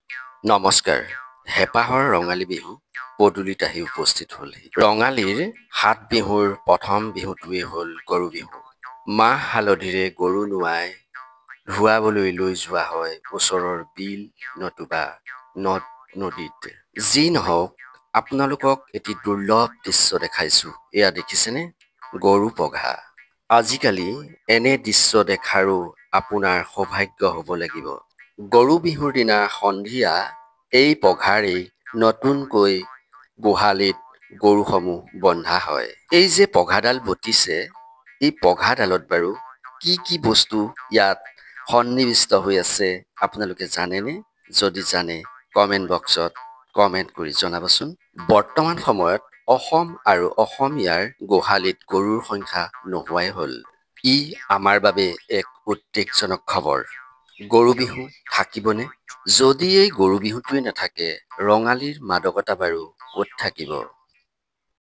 নমস্কাৰ। হেপাহৰ ৰঙালী বিহু পদূলিত আহি উপস্থিত হ'লহি। ৰঙালীৰ ৭ বিহুৰ প্ৰথম বিহুটোৱেই হ'ল গৰু বিহু। মাহ হালধিৰে গৰু নোৱাই ধুৱাবলৈ লৈ যোৱা হয় ওচৰৰ বিল নতুবা নদ নদীত। যি নহওক, আপোনালোকক এটি দুৰ্লভ দৃশ্য দেখাইছো। এয়া দেখিছেনে? গৰু পঘা। আজিকালি এনে দৃশ্য দেখাৰো আপোনাৰ সৌভাগ্য হ'ব লাগিব। গৰু বিহুৰ দিনা সন্ধিয়া এই পঘাৰেই নতুনকৈ গোহালিত গৰুসমূহ বন্ধা হয়। এই যে পঘাডাল বটিছে, এই পঘাডালত বাৰু কি কি বস্তু ইয়াত সন্নিৱিষ্ট হৈ আছে আপোনালোকে জানেনে? যদি জানে কমেণ্ট বক্সত কমেণ্ট কৰি জনাবচোন। বৰ্তমান সময়ত অসম আৰু অসমীয়াৰ গোহালিত গৰুৰ সংখ্যা নোহোৱাই হ'ল। ই আমাৰ বাবে এক উদ্বেগজনক খবৰ। গৰু বিহু থাকিবনে? যদি এই গৰু বিহুটোৱে নাথাকে, ৰঙালীৰ মাদকতা বাৰু ক'ত থাকিব?